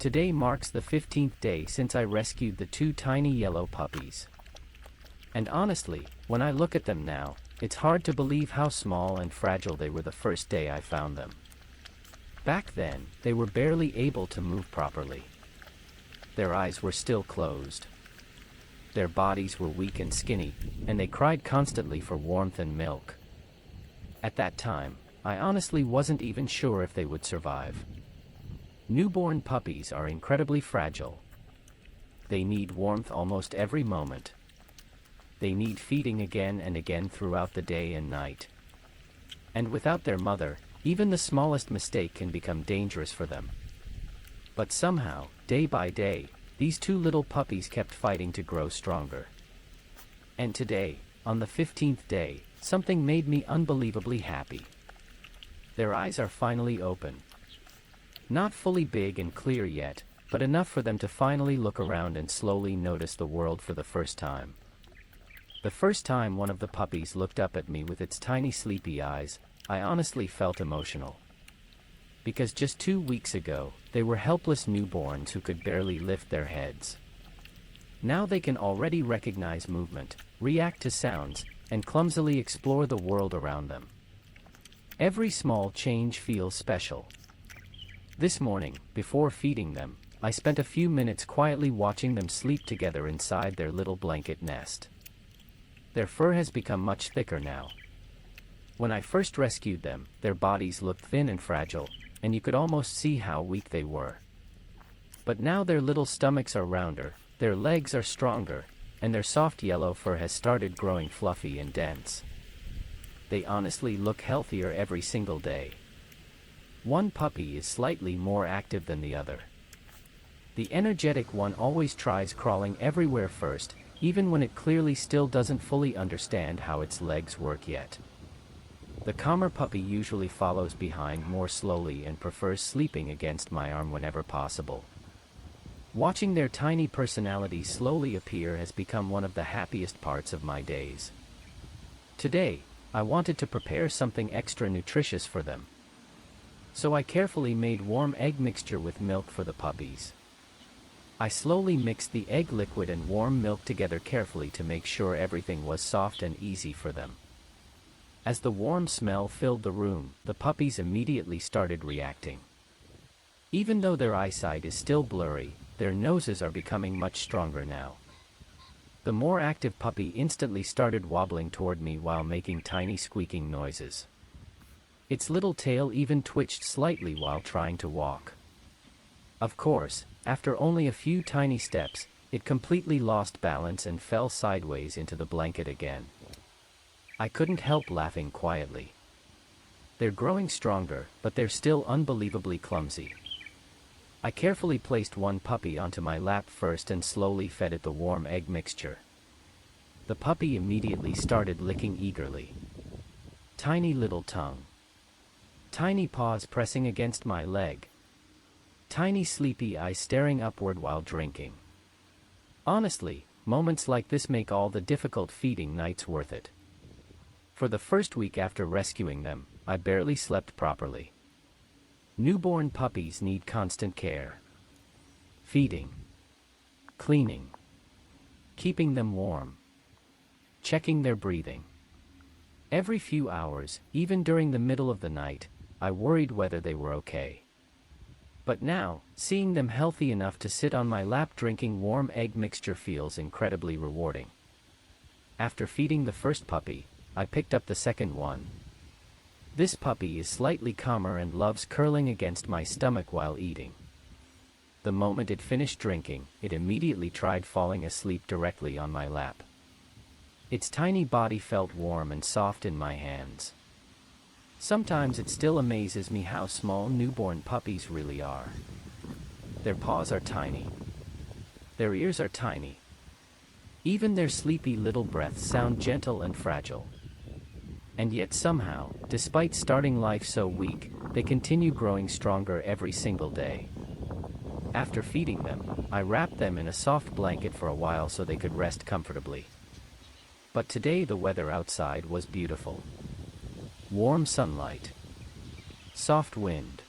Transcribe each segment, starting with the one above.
Today marks the 15th day since I rescued the two tiny yellow puppies. And honestly, when I look at them now, it's hard to believe how small and fragile they were the first day I found them. Back then, they were barely able to move properly. Their eyes were still closed. Their bodies were weak and skinny, and they cried constantly for warmth and milk. At that time, I honestly wasn't even sure if they would survive. Newborn puppies are incredibly fragile. They need warmth almost every moment. They need feeding again and again throughout the day and night. And without their mother, even the smallest mistake can become dangerous for them. But somehow, day by day, these two little puppies kept fighting to grow stronger. And today, on the 15th day, something made me unbelievably happy. Their eyes are finally open. Not fully big and clear yet, but enough for them to finally look around and slowly notice the world for the first time. The first time one of the puppies looked up at me with its tiny sleepy eyes, I honestly felt emotional. Because just 2 weeks ago, they were helpless newborns who could barely lift their heads. Now they can already recognize movement, react to sounds, and clumsily explore the world around them. Every small change feels special. This morning, before feeding them, I spent a few minutes quietly watching them sleep together inside their little blanket nest. Their fur has become much thicker now. When I first rescued them, their bodies looked thin and fragile, and you could almost see how weak they were. But now their little stomachs are rounder, their legs are stronger, and their soft yellow fur has started growing fluffy and dense. They honestly look healthier every single day. One puppy is slightly more active than the other. The energetic one always tries crawling everywhere first, even when it clearly still doesn't fully understand how its legs work yet. The calmer puppy usually follows behind more slowly and prefers sleeping against my arm whenever possible. Watching their tiny personalities slowly appear has become one of the happiest parts of my days. Today, I wanted to prepare something extra nutritious for them. So I carefully made warm egg mixture with milk for the puppies. I slowly mixed the egg liquid and warm milk together carefully to make sure everything was soft and easy for them. As the warm smell filled the room, the puppies immediately started reacting. Even though their eyesight is still blurry, their noses are becoming much stronger now. The more active puppy instantly started wobbling toward me while making tiny squeaking noises. Its little tail even twitched slightly while trying to walk. Of course, after only a few tiny steps, it completely lost balance and fell sideways into the blanket again. I couldn't help laughing quietly. They're growing stronger, but they're still unbelievably clumsy. I carefully placed one puppy onto my lap first and slowly fed it the warm egg mixture. The puppy immediately started licking eagerly. Tiny little tongue. Tiny paws pressing against my leg. Tiny sleepy eyes staring upward while drinking. Honestly, moments like this make all the difficult feeding nights worth it. For the first week after rescuing them, I barely slept properly. Newborn puppies need constant care. Feeding. Cleaning. Keeping them warm. Checking their breathing. Every few hours, even during the middle of the night, I worried whether they were okay. But now, seeing them healthy enough to sit on my lap drinking warm egg mixture feels incredibly rewarding. After feeding the first puppy, I picked up the second one. This puppy is slightly calmer and loves curling against my stomach while eating. The moment it finished drinking, it immediately tried falling asleep directly on my lap. Its tiny body felt warm and soft in my hands. Sometimes it still amazes me how small newborn puppies really are. Their paws are tiny. Their ears are tiny. Even their sleepy little breaths sound gentle and fragile. And yet somehow, despite starting life so weak, they continue growing stronger every single day. After feeding them, I wrapped them in a soft blanket for a while so they could rest comfortably. But today the weather outside was beautiful. Warm sunlight. Soft wind.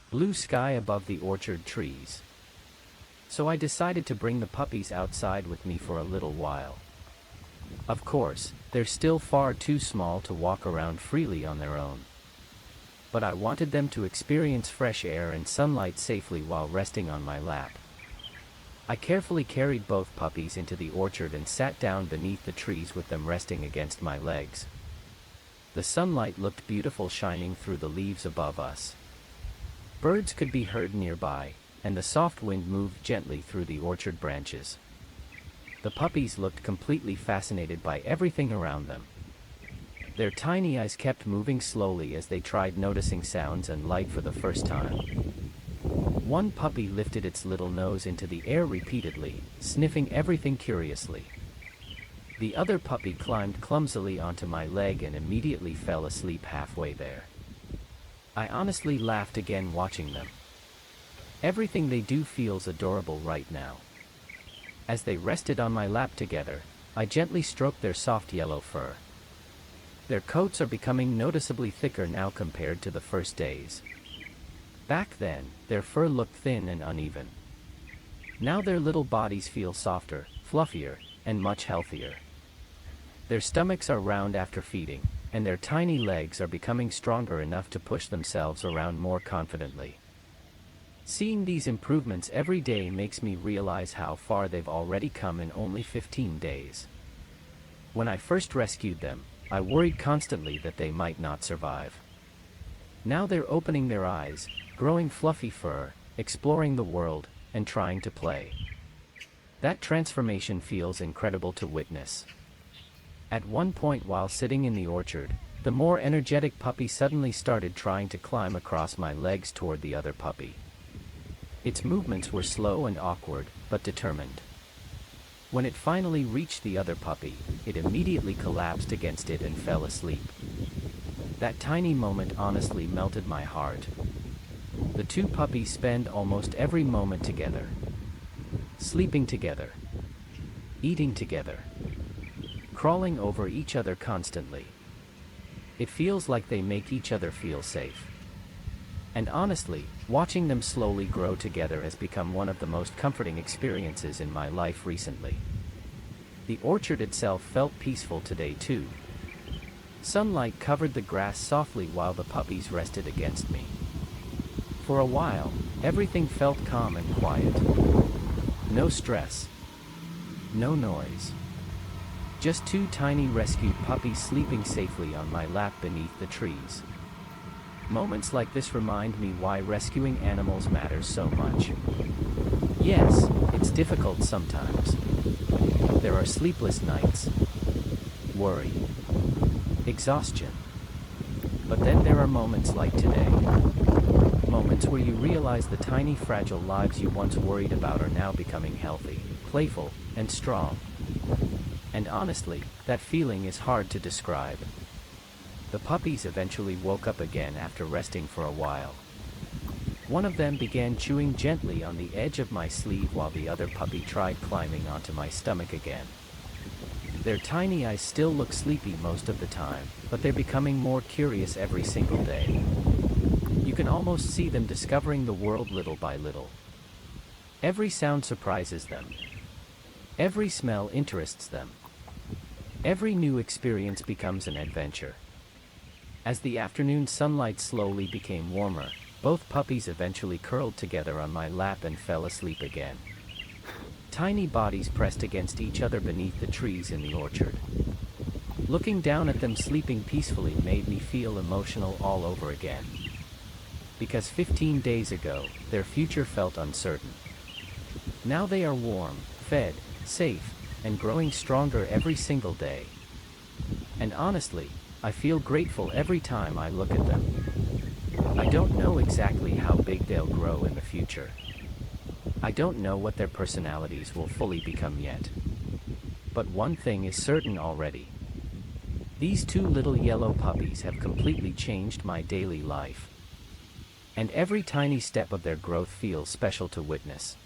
blue sky above the orchard trees. So I decided to bring the puppies outside with me for a little while. Of course, they're still far too small to walk around freely on their own. But I wanted them to experience fresh air and sunlight safely while resting on my lap. I carefully carried both puppies into the orchard and sat down beneath the trees with them resting against my legs. The sunlight looked beautiful shining through the leaves above us. Birds could be heard nearby, and the soft wind moved gently through the orchard branches. The puppies looked completely fascinated by everything around them. Their tiny eyes kept moving slowly as they tried noticing sounds and light for the first time. One puppy lifted its little nose into the air repeatedly, sniffing everything curiously. The other puppy climbed clumsily onto my leg and immediately fell asleep halfway there. I honestly laughed again watching them. Everything they do feels adorable right now. As they rested on my lap together, I gently stroked their soft yellow fur. Their coats are becoming noticeably thicker now compared to the first days. Back then, their fur looked thin and uneven. Now their little bodies feel softer, fluffier, and much healthier. Their stomachs are round after feeding, and their tiny legs are becoming stronger enough to push themselves around more confidently. Seeing these improvements every day makes me realize how far they've already come in only 15 days. When I first rescued them, I worried constantly that they might not survive. Now they're opening their eyes, growing fluffy fur, exploring the world, and trying to play. That transformation feels incredible to witness. At one point while sitting in the orchard, the more energetic puppy suddenly started trying to climb across my legs toward the other puppy. Its movements were slow and awkward, but determined. When it finally reached the other puppy, it immediately collapsed against it and fell asleep. That tiny moment honestly melted my heart. The two puppies spend almost every moment together. Sleeping together. Eating together. Crawling over each other constantly. It feels like they make each other feel safe. And honestly, watching them slowly grow together has become one of the most comforting experiences in my life recently. The orchard itself felt peaceful today too. Sunlight covered the grass softly while the puppies rested against me. For a while, everything felt calm and quiet. No stress. No noise. Just two tiny rescued puppies sleeping safely on my lap beneath the trees. Moments like this remind me why rescuing animals matters so much. Yes, it's difficult sometimes. There are sleepless nights, worry, exhaustion. But then there are moments like today. Moments where you realize the tiny fragile lives you once worried about are now becoming healthy, playful, and strong. And honestly, that feeling is hard to describe. The puppies eventually woke up again after resting for a while. One of them began chewing gently on the edge of my sleeve while the other puppy tried climbing onto my stomach again. Their tiny eyes still look sleepy most of the time, but they're becoming more curious every single day. You can almost see them discovering the world little by little. Every sound surprises them. Every smell interests them. Every new experience becomes an adventure. As the afternoon sunlight slowly became warmer, both puppies eventually curled together on my lap and fell asleep again. Tiny bodies pressed against each other beneath the trees in the orchard. Looking down at them sleeping peacefully made me feel emotional all over again. Because 15 days ago, their future felt uncertain. Now they are warm, fed, safe, and growing stronger every single day. And honestly, I feel grateful every time I look at them. I don't know exactly how big they'll grow in the future. I don't know what their personalities will fully become yet. But one thing is certain already. These two little yellow puppies have completely changed my daily life. And every tiny step of their growth feels special to witness.